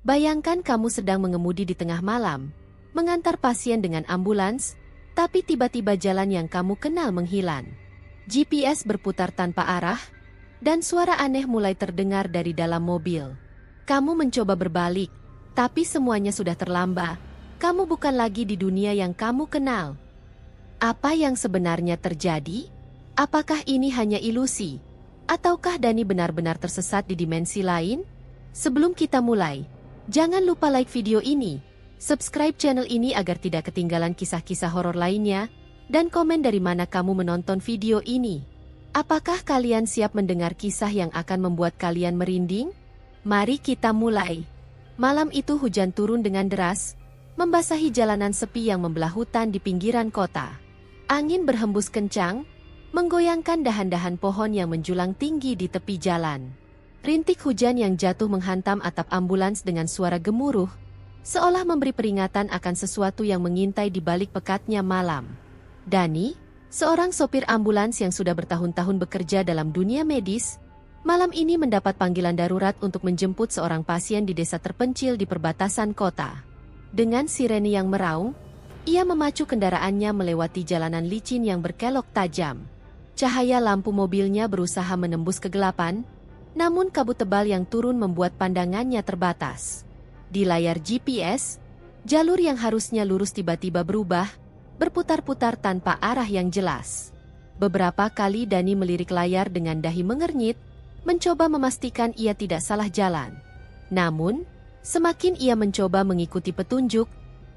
Bayangkan kamu sedang mengemudi di tengah malam, mengantar pasien dengan ambulans, tapi tiba-tiba jalan yang kamu kenal menghilang. GPS berputar tanpa arah, dan suara aneh mulai terdengar dari dalam mobil. Kamu mencoba berbalik, tapi semuanya sudah terlambat. Kamu bukan lagi di dunia yang kamu kenal. Apa yang sebenarnya terjadi? Apakah ini hanya ilusi? Ataukah Dani benar-benar tersesat di dimensi lain? Sebelum kita mulai, jangan lupa like video ini, subscribe channel ini agar tidak ketinggalan kisah-kisah horor lainnya, dan komen dari mana kamu menonton video ini. Apakah kalian siap mendengar kisah yang akan membuat kalian merinding? Mari kita mulai. Malam itu hujan turun dengan deras, membasahi jalanan sepi yang membelah hutan di pinggiran kota. Angin berhembus kencang, menggoyangkan dahan-dahan pohon yang menjulang tinggi di tepi jalan. Rintik hujan yang jatuh menghantam atap ambulans dengan suara gemuruh, seolah memberi peringatan akan sesuatu yang mengintai di balik pekatnya malam. Dani, seorang sopir ambulans yang sudah bertahun-tahun bekerja dalam dunia medis, malam ini mendapat panggilan darurat untuk menjemput seorang pasien di desa terpencil di perbatasan kota. Dengan sirene yang meraung, ia memacu kendaraannya melewati jalanan licin yang berkelok tajam. Cahaya lampu mobilnya berusaha menembus kegelapan, namun kabut tebal yang turun membuat pandangannya terbatas. Di layar GPS, jalur yang harusnya lurus tiba-tiba berubah, berputar-putar tanpa arah yang jelas. Beberapa kali Dani melirik layar dengan dahi mengernyit, mencoba memastikan ia tidak salah jalan. Namun, semakin ia mencoba mengikuti petunjuk,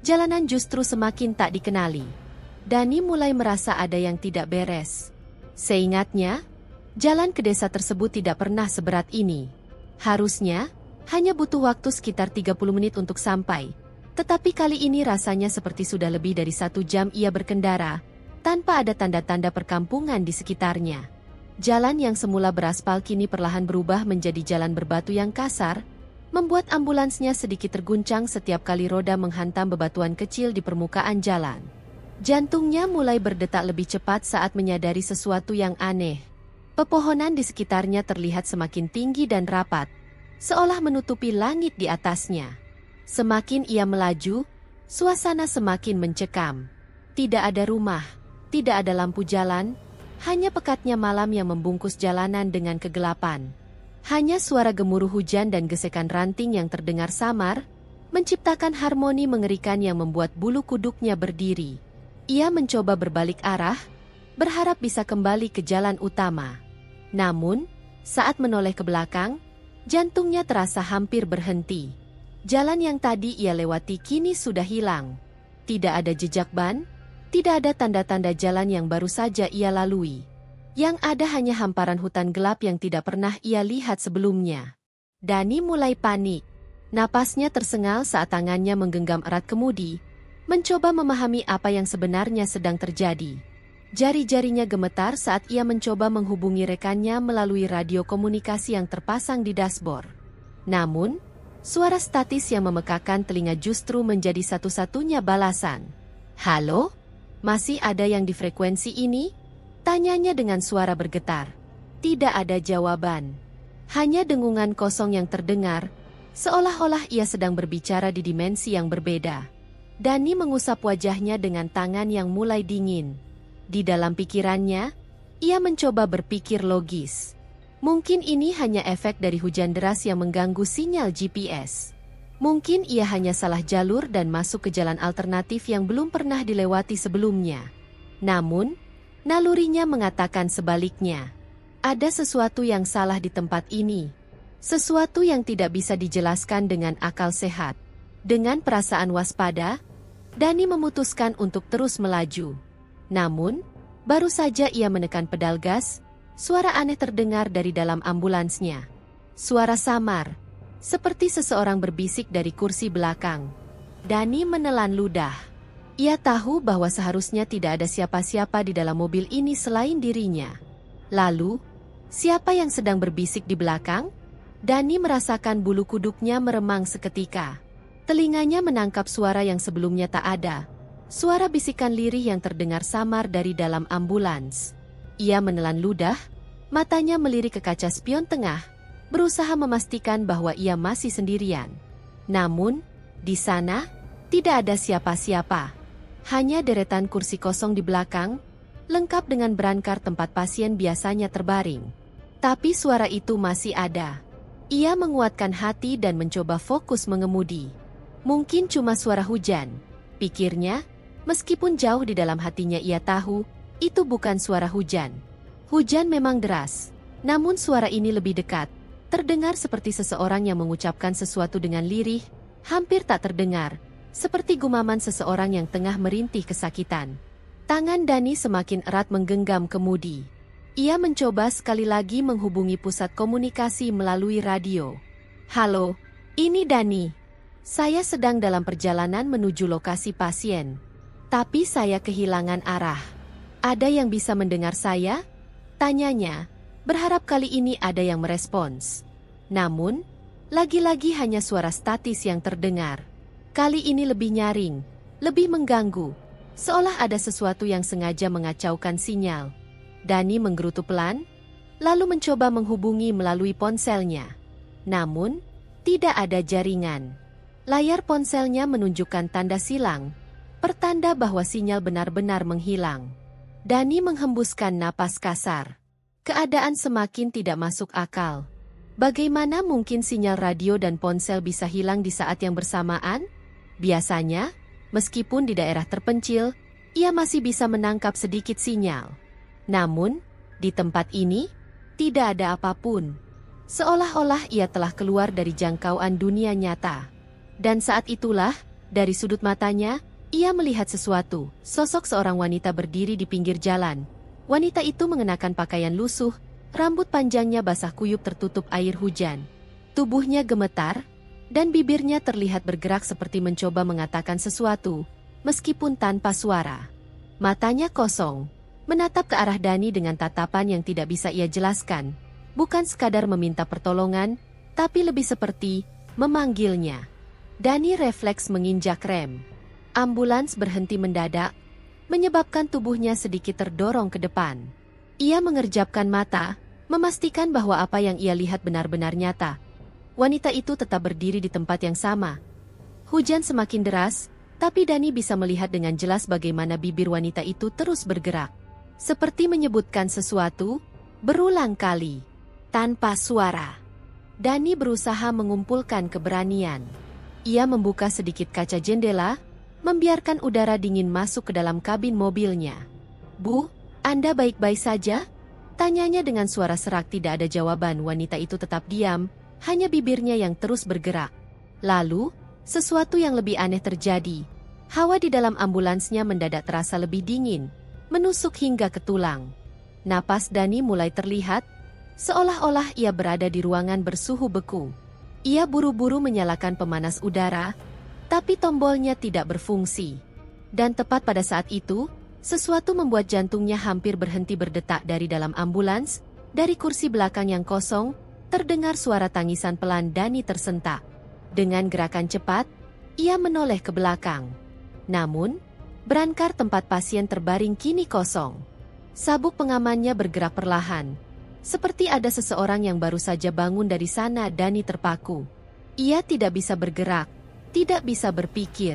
jalanan justru semakin tak dikenali. Dani mulai merasa ada yang tidak beres. Seingatnya, jalan ke desa tersebut tidak pernah seberat ini. Harusnya, hanya butuh waktu sekitar 30 menit untuk sampai. Tetapi kali ini rasanya seperti sudah lebih dari 1 jam ia berkendara, tanpa ada tanda-tanda perkampungan di sekitarnya. Jalan yang semula beraspal kini perlahan berubah menjadi jalan berbatu yang kasar, membuat ambulansnya sedikit terguncang setiap kali roda menghantam bebatuan kecil di permukaan jalan. Jantungnya mulai berdetak lebih cepat saat menyadari sesuatu yang aneh. Pepohonan di sekitarnya terlihat semakin tinggi dan rapat, seolah menutupi langit di atasnya. Semakin ia melaju, suasana semakin mencekam. Tidak ada rumah, tidak ada lampu jalan, hanya pekatnya malam yang membungkus jalanan dengan kegelapan. Hanya suara gemuruh hujan dan gesekan ranting yang terdengar samar, menciptakan harmoni mengerikan yang membuat bulu kuduknya berdiri. Ia mencoba berbalik arah, berharap bisa kembali ke jalan utama. Namun, saat menoleh ke belakang, jantungnya terasa hampir berhenti. Jalan yang tadi ia lewati kini sudah hilang. Tidak ada jejak ban, tidak ada tanda-tanda jalan yang baru saja ia lalui. Yang ada hanya hamparan hutan gelap yang tidak pernah ia lihat sebelumnya. Dani mulai panik. Napasnya tersengal saat tangannya menggenggam erat kemudi, mencoba memahami apa yang sebenarnya sedang terjadi. Jari-jarinya gemetar saat ia mencoba menghubungi rekannya melalui radio komunikasi yang terpasang di dashboard. Namun, suara statis yang memekakan telinga justru menjadi satu-satunya balasan. "Halo? Masih ada yang di frekuensi ini?" Tanyanya dengan suara bergetar. Tidak ada jawaban. Hanya dengungan kosong yang terdengar, seolah-olah ia sedang berbicara di dimensi yang berbeda. Dani mengusap wajahnya dengan tangan yang mulai dingin. Di dalam pikirannya, ia mencoba berpikir logis. Mungkin ini hanya efek dari hujan deras yang mengganggu sinyal GPS. Mungkin ia hanya salah jalur dan masuk ke jalan alternatif yang belum pernah dilewati sebelumnya. Namun, nalurinya mengatakan sebaliknya. Ada sesuatu yang salah di tempat ini. Sesuatu yang tidak bisa dijelaskan dengan akal sehat. Dengan perasaan waspada, Dani memutuskan untuk terus melaju. Namun, baru saja ia menekan pedal gas, suara aneh terdengar dari dalam ambulansnya. Suara samar, seperti seseorang berbisik dari kursi belakang. Dani menelan ludah. Ia tahu bahwa seharusnya tidak ada siapa-siapa di dalam mobil ini selain dirinya. Lalu, siapa yang sedang berbisik di belakang? Dani merasakan bulu kuduknya meremang seketika. Telinganya menangkap suara yang sebelumnya tak ada. Suara bisikan lirih yang terdengar samar dari dalam ambulans. Ia menelan ludah, matanya melirik ke kaca spion tengah, berusaha memastikan bahwa ia masih sendirian. Namun, di sana, tidak ada siapa-siapa. Hanya deretan kursi kosong di belakang, lengkap dengan berangkar tempat pasien biasanya terbaring. Tapi suara itu masih ada. Ia menguatkan hati dan mencoba fokus mengemudi. Mungkin cuma suara hujan, pikirnya, meskipun jauh di dalam hatinya ia tahu, itu bukan suara hujan. Hujan memang deras, namun suara ini lebih dekat. Terdengar seperti seseorang yang mengucapkan sesuatu dengan lirih, hampir tak terdengar, seperti gumaman seseorang yang tengah merintih kesakitan. Tangan Dani semakin erat menggenggam kemudi. Ia mencoba sekali lagi menghubungi pusat komunikasi melalui radio. "Halo, ini Dani. Saya sedang dalam perjalanan menuju lokasi pasien. Tapi saya kehilangan arah. Ada yang bisa mendengar saya?" Tanyanya, berharap kali ini ada yang merespons. Namun, lagi-lagi hanya suara statis yang terdengar. Kali ini lebih nyaring, lebih mengganggu, seolah ada sesuatu yang sengaja mengacaukan sinyal. Dani menggerutu pelan, lalu mencoba menghubungi melalui ponselnya. Namun, tidak ada jaringan. Layar ponselnya menunjukkan tanda silang, pertanda bahwa sinyal benar-benar menghilang. Dani menghembuskan napas kasar. Keadaan semakin tidak masuk akal. Bagaimana mungkin sinyal radio dan ponsel bisa hilang di saat yang bersamaan? Biasanya, meskipun di daerah terpencil, ia masih bisa menangkap sedikit sinyal. Namun, di tempat ini, tidak ada apapun. Seolah-olah ia telah keluar dari jangkauan dunia nyata. Dan saat itulah, dari sudut matanya, ia melihat sesuatu, sosok seorang wanita berdiri di pinggir jalan. Wanita itu mengenakan pakaian lusuh, rambut panjangnya basah kuyup tertutup air hujan. Tubuhnya gemetar, dan bibirnya terlihat bergerak seperti mencoba mengatakan sesuatu, meskipun tanpa suara. Matanya kosong, menatap ke arah Dani dengan tatapan yang tidak bisa ia jelaskan. Bukan sekadar meminta pertolongan, tapi lebih seperti memanggilnya. Dani refleks menginjak rem. Ambulans berhenti mendadak, menyebabkan tubuhnya sedikit terdorong ke depan. Ia mengerjapkan mata, memastikan bahwa apa yang ia lihat benar-benar nyata. Wanita itu tetap berdiri di tempat yang sama. Hujan semakin deras, tapi Dani bisa melihat dengan jelas bagaimana bibir wanita itu terus bergerak. Seperti menyebutkan sesuatu, berulang kali, tanpa suara. Dani berusaha mengumpulkan keberanian. Ia membuka sedikit kaca jendela, membiarkan udara dingin masuk ke dalam kabin mobilnya. "Bu, Anda baik-baik saja?" Tanyanya dengan suara serak. Tidak ada jawaban. Wanita itu tetap diam, hanya bibirnya yang terus bergerak. Lalu, sesuatu yang lebih aneh terjadi. Hawa di dalam ambulansnya mendadak terasa lebih dingin, menusuk hingga ke tulang. Napas Dani mulai terlihat, seolah-olah ia berada di ruangan bersuhu beku. Ia buru-buru menyalakan pemanas udara, tapi tombolnya tidak berfungsi. Dan tepat pada saat itu, sesuatu membuat jantungnya hampir berhenti berdetak. Dari dalam ambulans, dari kursi belakang yang kosong, terdengar suara tangisan pelan. Dani tersentak. Dengan gerakan cepat, ia menoleh ke belakang. Namun, berangkar tempat pasien terbaring kini kosong. Sabuk pengamannya bergerak perlahan. Seperti ada seseorang yang baru saja bangun dari sana. Dani terpaku. Ia tidak bisa bergerak, tidak bisa berpikir.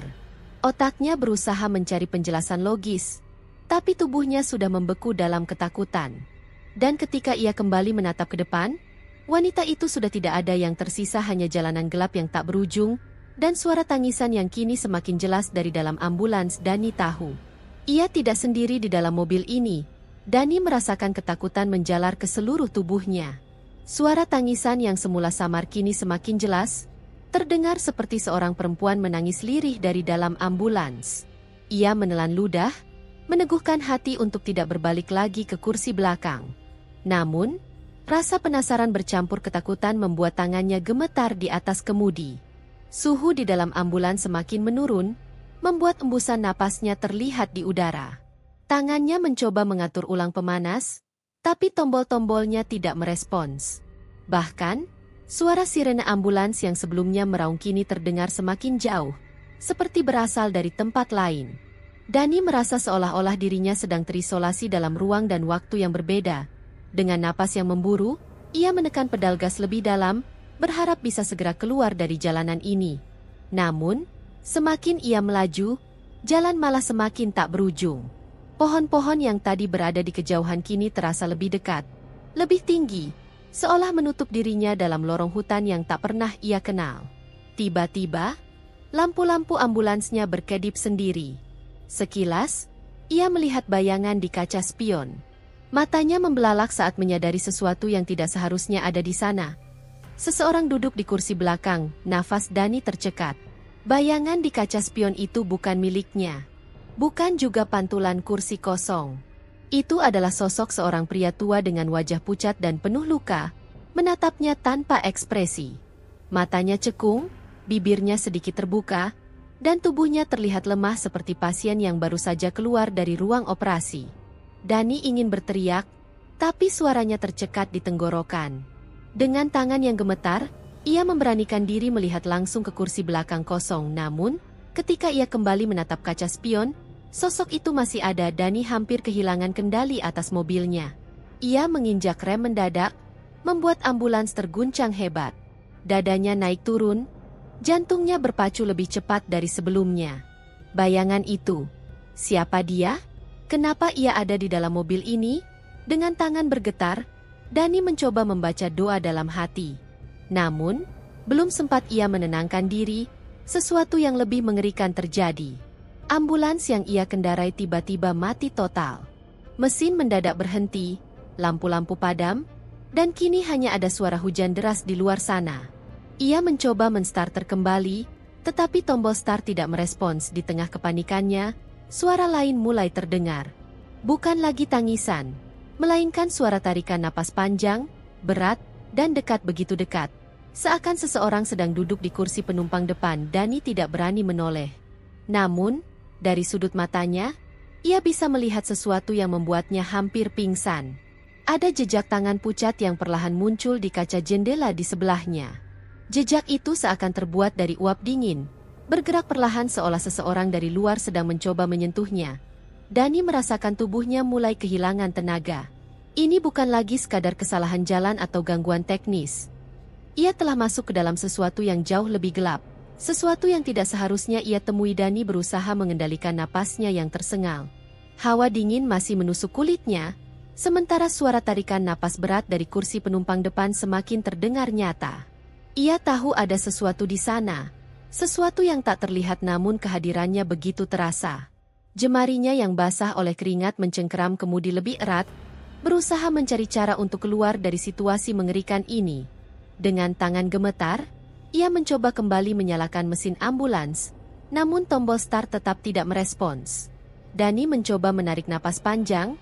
Otaknya berusaha mencari penjelasan logis, tapi tubuhnya sudah membeku dalam ketakutan. Dan ketika ia kembali menatap ke depan, wanita itu sudah tidak ada. Yang tersisa hanya jalanan gelap yang tak berujung, dan suara tangisan yang kini semakin jelas dari dalam ambulans. Dani tahu, ia tidak sendiri di dalam mobil ini. Dani merasakan ketakutan menjalar ke seluruh tubuhnya. Suara tangisan yang semula samar kini semakin jelas, terdengar seperti seorang perempuan menangis lirih dari dalam ambulans. Ia menelan ludah, meneguhkan hati untuk tidak berbalik lagi ke kursi belakang. Namun, rasa penasaran bercampur ketakutan membuat tangannya gemetar di atas kemudi. Suhu di dalam ambulans semakin menurun, membuat embusan napasnya terlihat di udara. Tangannya mencoba mengatur ulang pemanas, tapi tombol-tombolnya tidak merespons. Bahkan, suara sirene ambulans yang sebelumnya meraung kini terdengar semakin jauh, seperti berasal dari tempat lain. Dani merasa seolah-olah dirinya sedang terisolasi dalam ruang dan waktu yang berbeda. Dengan napas yang memburu, ia menekan pedal gas lebih dalam, berharap bisa segera keluar dari jalanan ini. Namun, semakin ia melaju, jalan malah semakin tak berujung. Pohon-pohon yang tadi berada di kejauhan kini terasa lebih dekat, lebih tinggi, seolah menutup dirinya dalam lorong hutan yang tak pernah ia kenal. Tiba-tiba, lampu-lampu ambulansnya berkedip sendiri. Sekilas, ia melihat bayangan di kaca spion. Matanya membelalak saat menyadari sesuatu yang tidak seharusnya ada di sana. Seseorang duduk di kursi belakang, nafas Dani tercekat. Bayangan di kaca spion itu bukan miliknya. Bukan juga pantulan kursi kosong. Itu adalah sosok seorang pria tua dengan wajah pucat dan penuh luka, menatapnya tanpa ekspresi. Matanya cekung, bibirnya sedikit terbuka, dan tubuhnya terlihat lemah seperti pasien yang baru saja keluar dari ruang operasi. Dani ingin berteriak, tapi suaranya tercekat di tenggorokan. Dengan tangan yang gemetar, ia memberanikan diri melihat langsung ke kursi belakang kosong. Namun, ketika ia kembali menatap kaca spion, sosok itu masih ada. Dani hampir kehilangan kendali atas mobilnya. Ia menginjak rem mendadak, membuat ambulans terguncang hebat. Dadanya naik turun, jantungnya berpacu lebih cepat dari sebelumnya. Bayangan itu, siapa dia? Kenapa ia ada di dalam mobil ini? Dengan tangan bergetar, Dani mencoba membaca doa dalam hati. Namun, belum sempat ia menenangkan diri, sesuatu yang lebih mengerikan terjadi. Ambulans yang ia kendarai tiba-tiba mati total. Mesin mendadak berhenti, lampu-lampu padam, dan kini hanya ada suara hujan deras di luar sana. Ia mencoba menstarter kembali, tetapi tombol start tidak merespons. Di tengah kepanikannya, suara lain mulai terdengar. Bukan lagi tangisan, melainkan suara tarikan napas panjang, berat, dan dekat, begitu dekat. Seakan seseorang sedang duduk di kursi penumpang depan. Dani tidak berani menoleh. Namun, dari sudut matanya, ia bisa melihat sesuatu yang membuatnya hampir pingsan. Ada jejak tangan pucat yang perlahan muncul di kaca jendela di sebelahnya. Jejak itu seakan terbuat dari uap dingin, bergerak perlahan seolah seseorang dari luar sedang mencoba menyentuhnya. Dani merasakan tubuhnya mulai kehilangan tenaga. Ini bukan lagi sekadar kesalahan jalan atau gangguan teknis. Ia telah masuk ke dalam sesuatu yang jauh lebih gelap. Sesuatu yang tidak seharusnya ia temui. Dani berusaha mengendalikan napasnya yang tersengal. Hawa dingin masih menusuk kulitnya, sementara suara tarikan napas berat dari kursi penumpang depan semakin terdengar nyata. Ia tahu ada sesuatu di sana. Sesuatu yang tak terlihat namun kehadirannya begitu terasa. Jemarinya yang basah oleh keringat mencengkeram kemudi lebih erat, berusaha mencari cara untuk keluar dari situasi mengerikan ini. Dengan tangan gemetar, ia mencoba kembali menyalakan mesin ambulans, namun tombol start tetap tidak merespons. Dani mencoba menarik napas panjang,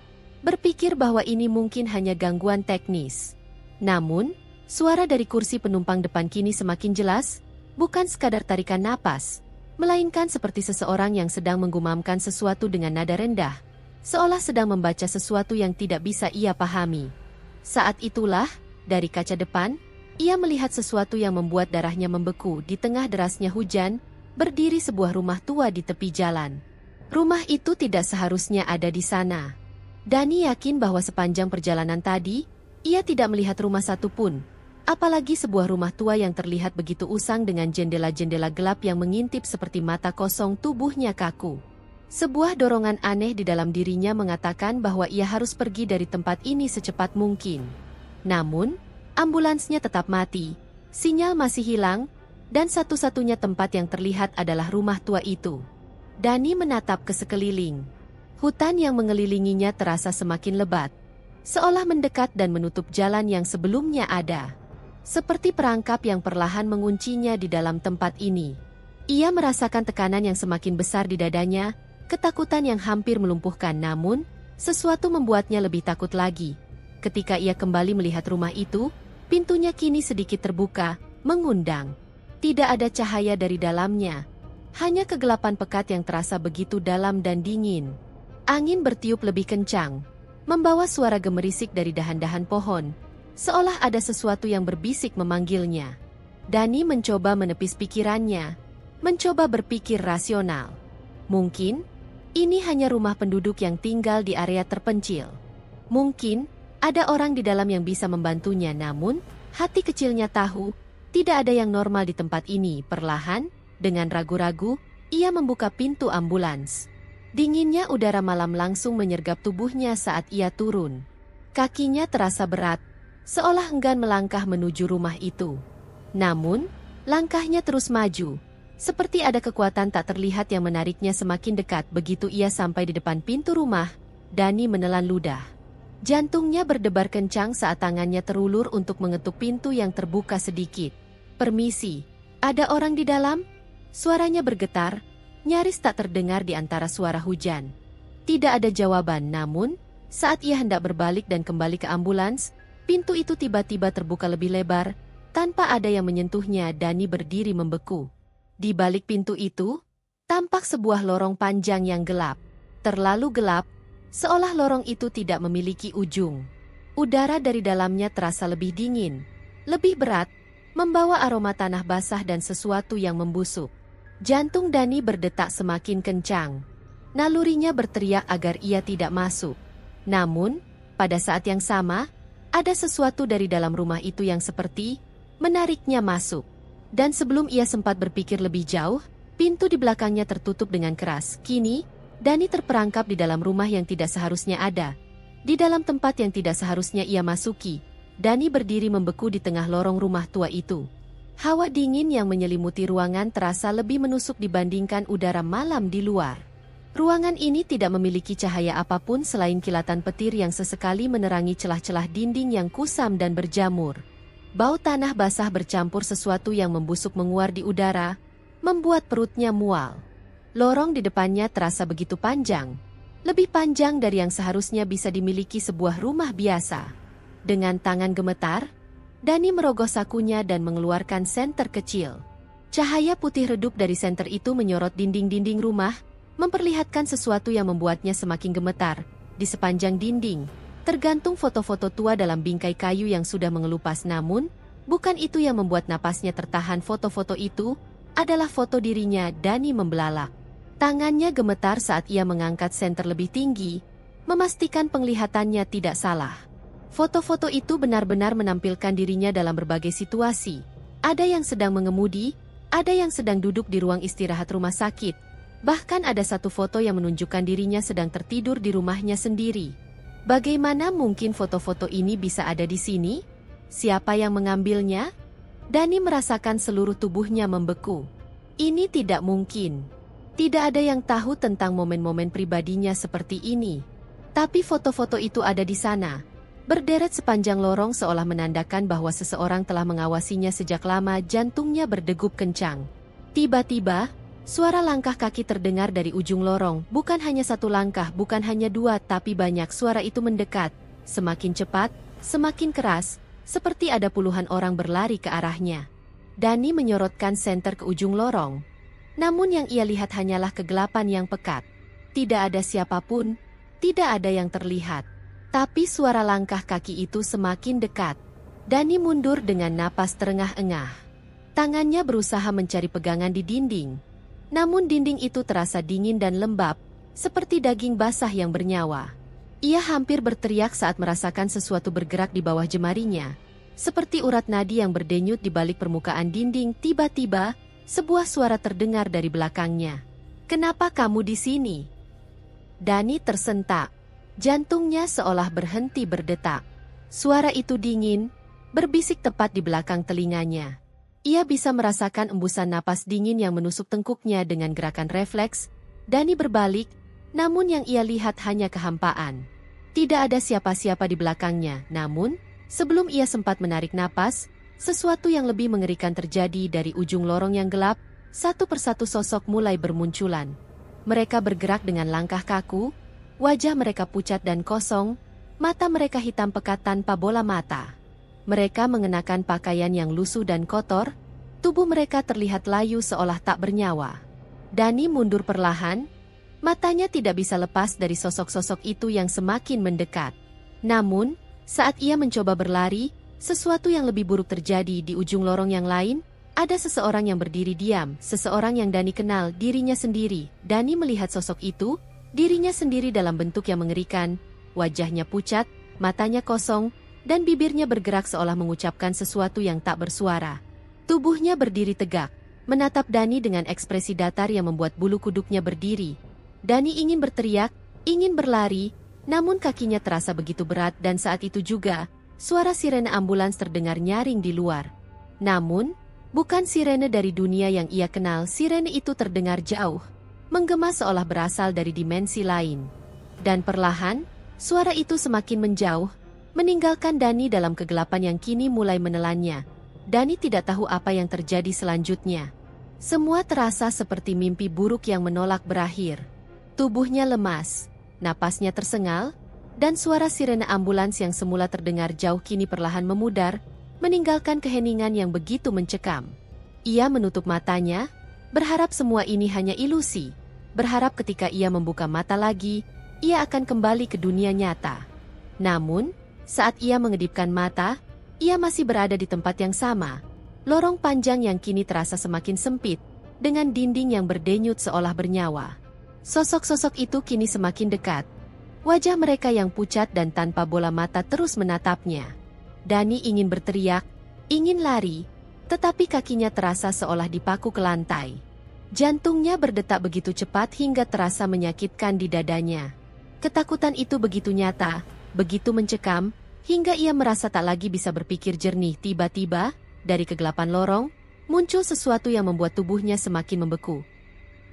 berpikir bahwa ini mungkin hanya gangguan teknis. Namun, suara dari kursi penumpang depan kini semakin jelas, bukan sekadar tarikan napas, melainkan seperti seseorang yang sedang menggumamkan sesuatu dengan nada rendah, seolah sedang membaca sesuatu yang tidak bisa ia pahami. Saat itulah, dari kaca depan, ia melihat sesuatu yang membuat darahnya membeku. Di tengah derasnya hujan, berdiri sebuah rumah tua di tepi jalan. Rumah itu tidak seharusnya ada di sana. Dani yakin bahwa sepanjang perjalanan tadi, ia tidak melihat rumah satupun. Apalagi sebuah rumah tua yang terlihat begitu usang dengan jendela-jendela gelap yang mengintip seperti mata kosong. Tubuhnya kaku. Sebuah dorongan aneh di dalam dirinya mengatakan bahwa ia harus pergi dari tempat ini secepat mungkin. Namun, ambulansnya tetap mati, sinyal masih hilang, dan satu-satunya tempat yang terlihat adalah rumah tua itu. Dani menatap ke sekeliling. Hutan yang mengelilinginya terasa semakin lebat, seolah mendekat dan menutup jalan yang sebelumnya ada. Seperti perangkap yang perlahan menguncinya di dalam tempat ini. Ia merasakan tekanan yang semakin besar di dadanya, ketakutan yang hampir melumpuhkan. Namun, sesuatu membuatnya lebih takut lagi. Ketika ia kembali melihat rumah itu, pintunya kini sedikit terbuka, mengundang. Tidak ada cahaya dari dalamnya. Hanya kegelapan pekat yang terasa begitu dalam dan dingin. Angin bertiup lebih kencang, membawa suara gemerisik dari dahan-dahan pohon, seolah ada sesuatu yang berbisik memanggilnya. Dani mencoba menepis pikirannya, mencoba berpikir rasional. Mungkin, ini hanya rumah penduduk yang tinggal di area terpencil. Mungkin, ada orang di dalam yang bisa membantunya. Namun, hati kecilnya tahu, tidak ada yang normal di tempat ini. Perlahan, Dengan ragu-ragu, ia membuka pintu ambulans. Dinginnya udara malam langsung menyergap tubuhnya saat ia turun. Kakinya terasa berat, seolah enggan melangkah menuju rumah itu. Namun, langkahnya terus maju. Seperti ada kekuatan tak terlihat yang menariknya semakin dekat. Begitu ia sampai di depan pintu rumah, Dani menelan ludah. Jantungnya berdebar kencang saat tangannya terulur untuk mengetuk pintu yang terbuka sedikit. "Permisi, ada orang di dalam?" Suaranya bergetar, nyaris tak terdengar di antara suara hujan. Tidak ada jawaban, namun saat ia hendak berbalik dan kembali ke ambulans, pintu itu tiba-tiba terbuka lebih lebar. Tanpa ada yang menyentuhnya, Dani berdiri membeku. Di balik pintu itu, tampak sebuah lorong panjang yang gelap. Terlalu gelap, seolah lorong itu tidak memiliki ujung. Udara dari dalamnya terasa lebih dingin, lebih berat, membawa aroma tanah basah dan sesuatu yang membusuk. Jantung Dani berdetak semakin kencang. Nalurinya berteriak agar ia tidak masuk. Namun, pada saat yang sama, ada sesuatu dari dalam rumah itu yang seperti menariknya masuk. Dan sebelum ia sempat berpikir lebih jauh, pintu di belakangnya tertutup dengan keras. Kini, Dani terperangkap di dalam rumah yang tidak seharusnya ada. Di dalam tempat yang tidak seharusnya ia masuki, Dani berdiri membeku di tengah lorong rumah tua itu. Hawa dingin yang menyelimuti ruangan terasa lebih menusuk dibandingkan udara malam di luar. Ruangan ini tidak memiliki cahaya apapun selain kilatan petir yang sesekali menerangi celah-celah dinding yang kusam dan berjamur. Bau tanah basah bercampur sesuatu yang membusuk menguar di udara, membuat perutnya mual. Lorong di depannya terasa begitu panjang, lebih panjang dari yang seharusnya bisa dimiliki sebuah rumah biasa. Dengan tangan gemetar, Dani merogoh sakunya dan mengeluarkan senter kecil. Cahaya putih redup dari senter itu menyorot dinding-dinding rumah, memperlihatkan sesuatu yang membuatnya semakin gemetar. Di sepanjang dinding, tergantung foto-foto tua dalam bingkai kayu yang sudah mengelupas, namun bukan itu yang membuat napasnya tertahan. Foto-foto itu adalah foto dirinya. Dani membelalak. Tangannya gemetar saat ia mengangkat senter lebih tinggi, memastikan penglihatannya tidak salah. Foto-foto itu benar-benar menampilkan dirinya dalam berbagai situasi. Ada yang sedang mengemudi, ada yang sedang duduk di ruang istirahat rumah sakit. Bahkan ada satu foto yang menunjukkan dirinya sedang tertidur di rumahnya sendiri. Bagaimana mungkin foto-foto ini bisa ada di sini? Siapa yang mengambilnya? Dani merasakan seluruh tubuhnya membeku. Ini tidak mungkin. Tidak ada yang tahu tentang momen-momen pribadinya seperti ini. Tapi foto-foto itu ada di sana, berderet sepanjang lorong seolah menandakan bahwa seseorang telah mengawasinya sejak lama. Jantungnya berdegup kencang. Tiba-tiba, suara langkah kaki terdengar dari ujung lorong. Bukan hanya satu langkah, bukan hanya dua, tapi banyak. Suara itu mendekat, semakin cepat, semakin keras, seperti ada puluhan orang berlari ke arahnya. Dani menyorotkan senter ke ujung lorong. Namun yang ia lihat hanyalah kegelapan yang pekat. Tidak ada siapapun, tidak ada yang terlihat. Tapi suara langkah kaki itu semakin dekat. Dani mundur dengan napas terengah-engah. Tangannya berusaha mencari pegangan di dinding. Namun dinding itu terasa dingin dan lembab, seperti daging basah yang bernyawa. Ia hampir berteriak saat merasakan sesuatu bergerak di bawah jemarinya. Seperti urat nadi yang berdenyut di balik permukaan dinding. Tiba-tiba, sebuah suara terdengar dari belakangnya. "Kenapa kamu di sini?" Dani tersentak. Jantungnya seolah berhenti berdetak. Suara itu dingin, berbisik tepat di belakang telinganya. Ia bisa merasakan embusan napas dingin yang menusuk tengkuknya. Dengan gerakan refleks, Dani berbalik, namun yang ia lihat hanya kehampaan. Tidak ada siapa-siapa di belakangnya, namun sebelum ia sempat menarik napas, sesuatu yang lebih mengerikan terjadi. Dari ujung lorong yang gelap, satu persatu sosok mulai bermunculan. Mereka bergerak dengan langkah kaku, wajah mereka pucat dan kosong, mata mereka hitam pekat tanpa bola mata. Mereka mengenakan pakaian yang lusuh dan kotor, tubuh mereka terlihat layu seolah tak bernyawa. Dani mundur perlahan, matanya tidak bisa lepas dari sosok-sosok itu yang semakin mendekat. Namun, saat ia mencoba berlari, sesuatu yang lebih buruk terjadi. Di ujung lorong yang lain, ada seseorang yang berdiri diam, seseorang yang Dani kenal, dirinya sendiri. Dani melihat sosok itu, dirinya sendiri dalam bentuk yang mengerikan, wajahnya pucat, matanya kosong, dan bibirnya bergerak seolah mengucapkan sesuatu yang tak bersuara. Tubuhnya berdiri tegak, menatap Dani dengan ekspresi datar yang membuat bulu kuduknya berdiri. Dani ingin berteriak, ingin berlari, namun kakinya terasa begitu berat dan saat itu juga, suara sirene ambulans terdengar nyaring di luar. Namun, bukan sirene dari dunia yang ia kenal, sirene itu terdengar jauh, menggema seolah berasal dari dimensi lain. Dan perlahan, suara itu semakin menjauh, meninggalkan Dani dalam kegelapan yang kini mulai menelannya. Dani tidak tahu apa yang terjadi selanjutnya. Semua terasa seperti mimpi buruk yang menolak berakhir. Tubuhnya lemas, napasnya tersengal, dan suara sirene ambulans yang semula terdengar jauh kini perlahan memudar, meninggalkan keheningan yang begitu mencekam. Ia menutup matanya, berharap semua ini hanya ilusi, berharap ketika ia membuka mata lagi, ia akan kembali ke dunia nyata. Namun, saat ia mengedipkan mata, ia masih berada di tempat yang sama. Lorong panjang yang kini terasa semakin sempit, dengan dinding yang berdenyut seolah bernyawa. Sosok-sosok itu kini semakin dekat. Wajah mereka yang pucat dan tanpa bola mata terus menatapnya. Dani ingin berteriak, ingin lari, tetapi kakinya terasa seolah dipaku ke lantai. Jantungnya berdetak begitu cepat hingga terasa menyakitkan di dadanya. Ketakutan itu begitu nyata, begitu mencekam, hingga ia merasa tak lagi bisa berpikir jernih. Tiba-tiba, dari kegelapan lorong, muncul sesuatu yang membuat tubuhnya semakin membeku.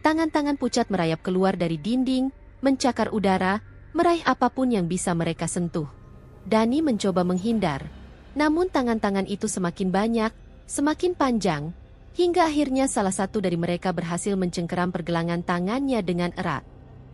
Tangan-tangan pucat merayap keluar dari dinding, mencakar udara, meraih apapun yang bisa mereka sentuh. Dani mencoba menghindar, namun tangan-tangan itu semakin banyak, semakin panjang, hingga akhirnya salah satu dari mereka berhasil mencengkeram pergelangan tangannya dengan erat.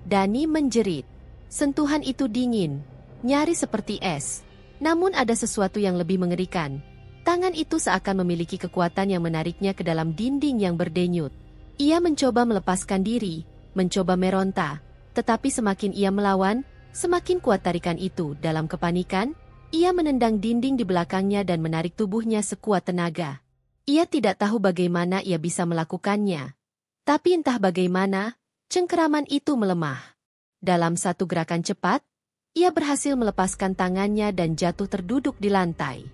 Dani menjerit. Sentuhan itu dingin, nyaris seperti es. Namun ada sesuatu yang lebih mengerikan. Tangan itu seakan memiliki kekuatan yang menariknya ke dalam dinding yang berdenyut. Ia mencoba melepaskan diri, mencoba meronta, tetapi semakin ia melawan, semakin kuat tarikan itu. Dalam kepanikan, ia menendang dinding di belakangnya dan menarik tubuhnya sekuat tenaga. Ia tidak tahu bagaimana ia bisa melakukannya. Tapi entah bagaimana, cengkeraman itu melemah. Dalam satu gerakan cepat, ia berhasil melepaskan tangannya dan jatuh terduduk di lantai.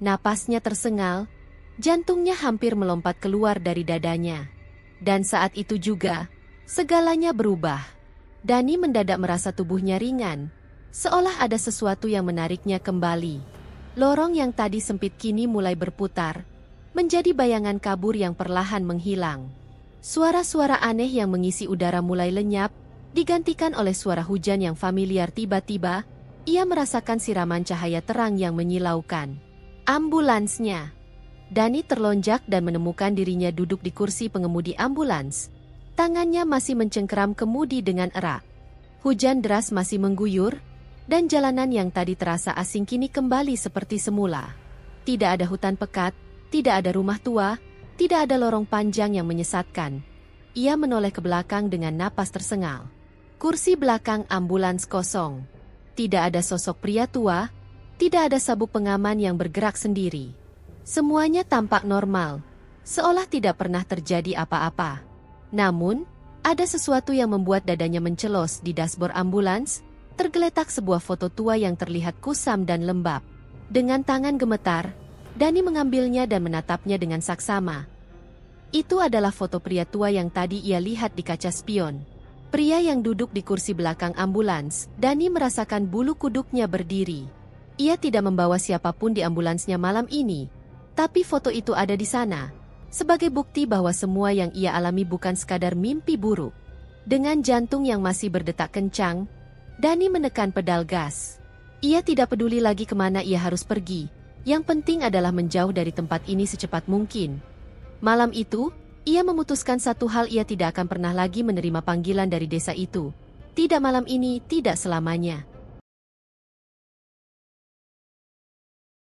Napasnya tersengal, jantungnya hampir melompat keluar dari dadanya. Dan saat itu juga, segalanya berubah. Dani mendadak merasa tubuhnya ringan, seolah ada sesuatu yang menariknya kembali. Lorong yang tadi sempit kini mulai berputar, menjadi bayangan kabur yang perlahan menghilang. Suara-suara aneh yang mengisi udara mulai lenyap, digantikan oleh suara hujan yang familiar. Tiba-tiba, ia merasakan siraman cahaya terang yang menyilaukan. Ambulansnya. Dani terlonjak dan menemukan dirinya duduk di kursi pengemudi ambulans. Tangannya masih mencengkeram kemudi dengan erat. Hujan deras masih mengguyur, dan jalanan yang tadi terasa asing kini kembali seperti semula. Tidak ada hutan pekat, tidak ada rumah tua, tidak ada lorong panjang yang menyesatkan. Ia menoleh ke belakang dengan napas tersengal. Kursi belakang ambulans kosong. Tidak ada sosok pria tua, tidak ada sabuk pengaman yang bergerak sendiri. Semuanya tampak normal, seolah tidak pernah terjadi apa-apa. Namun, ada sesuatu yang membuat dadanya mencelos. Di dashboard ambulans, tergeletak sebuah foto tua yang terlihat kusam dan lembab. Dengan tangan gemetar, Dani mengambilnya dan menatapnya dengan saksama. Itu adalah foto pria tua yang tadi ia lihat di kaca spion. Pria yang duduk di kursi belakang ambulans. Dani merasakan bulu kuduknya berdiri. Ia tidak membawa siapapun di ambulansnya malam ini. Tapi foto itu ada di sana, sebagai bukti bahwa semua yang ia alami bukan sekadar mimpi buruk. Dengan jantung yang masih berdetak kencang, Dani menekan pedal gas. Ia tidak peduli lagi kemana ia harus pergi, yang penting adalah menjauh dari tempat ini secepat mungkin. Malam itu, ia memutuskan satu hal: ia tidak akan pernah lagi menerima panggilan dari desa itu. Tidak malam ini, tidak selamanya.